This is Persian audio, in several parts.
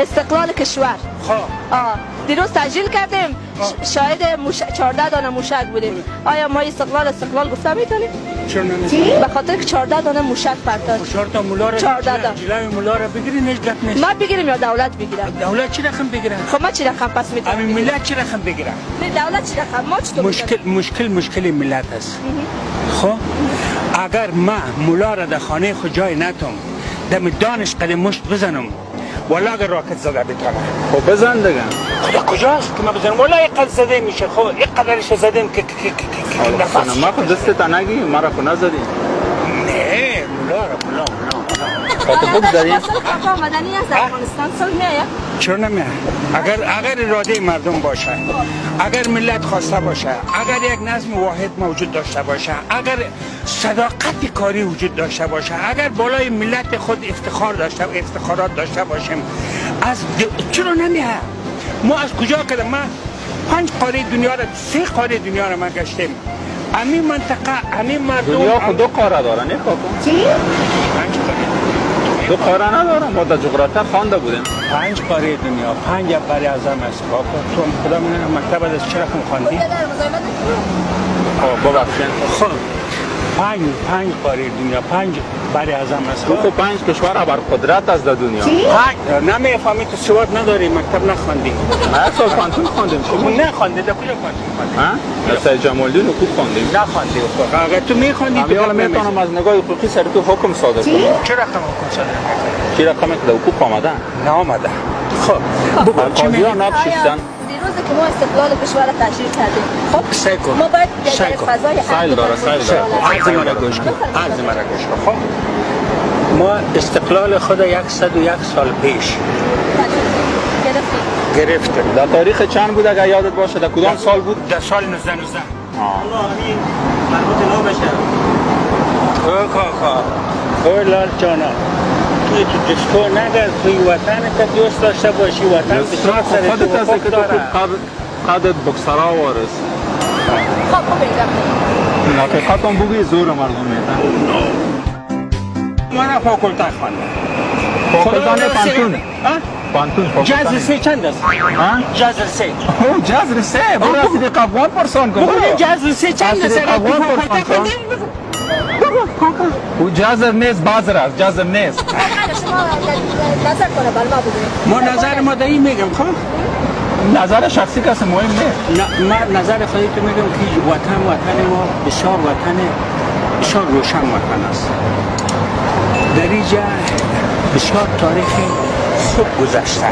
استقلال کشور. خب دیروز تسجیل کردیم، شاهد 14 دانه موشک بودیم. آیا ما استقلال گفته میتونیم؟ چرا نمیتونیم؟ به خاطر که 14 دانه موشک پرتاب. 14 مولا را 14 جلوی مولا را بگیرین هیچ گپ نیست. ما بگیریم یا دولت بگیره؟ دولت چی رقم بگیره؟ خب ما چی رقم پس میتونیم؟ همین ملت چی رقم بگیره؟ نه دولت چی رقم؟ ما چطور مشکل ملت است. خب اگر ما مولا را در خانه خود جای نتم دم دانش قدم مشت بزنم والا اگر راکت زده بتانه خب بزن دیگه. خدا کجاست که ما بزنم والا اینقدر زده میشه. خب اینقدرش زدیم که نفس ما خود دستت نگی مرا خود نزدی. نه مولا خاطر خوب داری؟ کاکا مدنی از افغانستان صلح میآید؟ چرا نمیه؟ اگر اراده مردم باشه، اگر ملت خواسته باشه، اگر یک نظم واحد موجود داشته باشه، اگر صداقت کاری وجود داشته باشه، اگر بالای ملت خود افتخارات داشته باشیم، چرا نمیه؟ ما از کجا کردم؟ ما 5 قاره دنیا را 3 قاره دنیا را ما گشتیم. همین منطقه همین مردم دنیا خود 2 قاره داره نه کاکا؟ 5 قاره 2 قاره نداره. ما در جغرافیا خوانده بودیم 5 قاره دنیا 5 بر اعظم است. کاکا تو خدا من مکتب از چرا خواندی؟ خب ببخشید. خب 5 قاره دنیا 5 بر اعظم است. تو خب 5 کشور ابر قدرت از در دنیا. نمیفهمی تو سواد نداری مکتب نخواندی. ما یک سال پانتون خواندیم. تو نخوندی در کجا پانتون خواندی؟ ها؟ در سید جمال الدین حقوق خواندیم. نخوندی. اگر تو میخوندی من حالا میتونم از نگاه حقوقی سر تو حکم صادر کنم. چه رقم حکم صادر میکنی؟ چه رقمی که در حقوق آمده؟ نه آمده. خب بگو چی میگی؟ قاضی‌ها نقشیستن. دیروز که ما استقلال کشور را تشریح کردیم، خب سعی کن. ما باید سعی در کن. فضای سایل داره سایل داره. عرض مرا گوش کن. خب ما استقلال خود 101 سال پیش گرفتیم. در تاریخ چند بود اگر یادت باشه؟ در کدام سال بود؟ در سال 1919. مربوط نو بشه. او کاکا او لال جانا توی تو دستور نگر توی وطن که دوست داشته باشی وطن بسیار سر تو خودت هستی حقوق که تو داره. قدت بکسرا وارس. خب بگم حقیقت هم بگی زور مردم میتن. من فاکولته خواندم. فاکولته پانتون. پانتون جذر 3 چند است؟ جذر 3. او جذر 3 برو از دیگه افغان پرسان کن. جذر 3 چند است؟ فاکولته خواندی؟ او جذر نیست بازر است جذر نیست. شما نظر کنه بر ما بگوید. ما نظر ما دایی میگم. خب نظر شخصی کسی مهم نیست. من نظر خودی تو میگم که وطن ما بسیار بسیار روشن وطن است. در اینجا بسیار تاریخی خوب گذشته،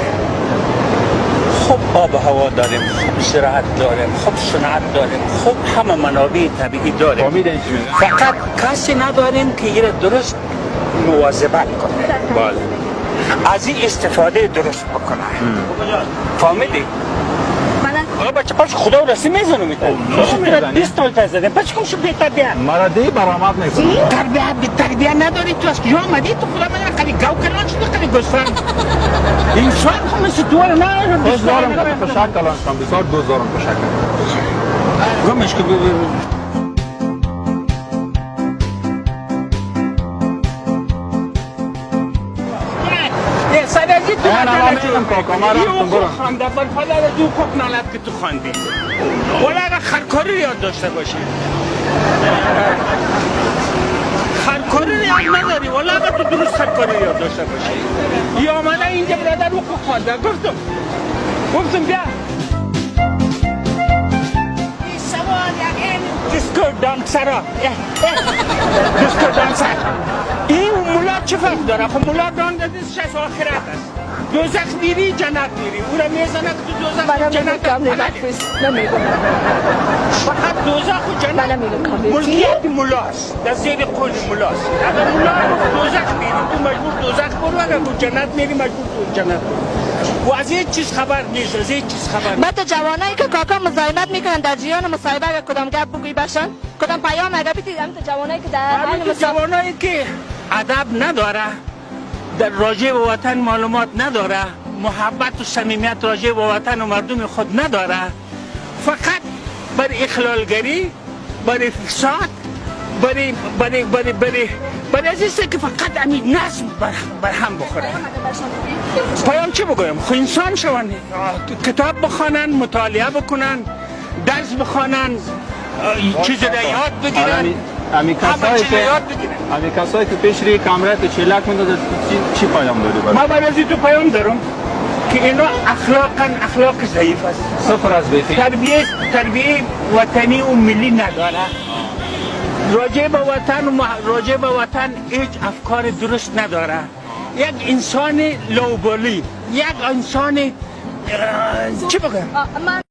خوب آب و هوا داریم، خوب زراعت داریم، خوب صنعت داریم، خوب همه منابع طبیعی داریم. فقط کسی نداریم که این درست مواظبت کنه. بله. از این استفاده درست بکنه. فهمیدی؟ آقا بچه پاش خدا رسی میزنو میتن. تو 20 سال تزده بچه کم شو بی‌تربیت. مرادی برآمد نیست. تربیت نداری تو از کجا آمدی تو خدا من خیلی گاو کلان شده خیلی گوسفند. انسان هم مثل تو نه. خوش دارم که پشک کلان شدم بسیار دوست دارم پشک. گمش که سادگی تو میگم کاکا ما رفتم برو. خواندم بر پدر دو خوب نالت که تو خواندی. ولی اگر خرکاری یاد داشته باشی. خرکاری یاد نداری ولی اگر تو درست خرکاری یاد داشته باشی. یا آمده اینجا برادر رو خوب خوانده. گفتم بیا. دیسکو دانسرا. دیسکو دانسر. این مولا چه فرق داره؟ خب مولا دان دادیست 6 آخرت است. دوزخ میری جنت میری. او را میزنه که تو دوزخ و جنت نمیگم. فقط دوزخ و جنت ملکیت مولاست. در زیر قول مولاست. اگر مولا دوزخ میری تو مجبور دوزخ برو، اگر تو جنت میری مجبور تو جنت برو. و از این چیز خبر نیست، از این چیز خبر نیست. بعد جوانایی که کاکا مزاحمت میکنن در جریان مصاحبه اگر کدام گپ بگویی باشن، کدام پیام اگر بیتید همین جوانایی که در جوانایی که ادب نداره، در راجع به وطن معلومات نداره، محبت و صمیمیت راجع به وطن و مردم خود نداره، فقط بر اخلالگری، بر فساد، برای از است که فقط همین نظم بر هم بخوره. پیام چه بگویم؟ خو انسان شوند، کتاب بخوانن، مطالعه بکنن، درس بخوانن، چیز را یاد بگیرن، امی کسایی که پیش روی کامرای تو چیلک میداد چی پیام داری برای؟ ما برای تو پیام دارم که اینا اخلاق ضعیف است. صفر از بیخی. تربیه وطنی و ملی نداره. راجع به وطن هیچ افکار درست نداره. یک انسان لوبالی، یک انسان چی بگم؟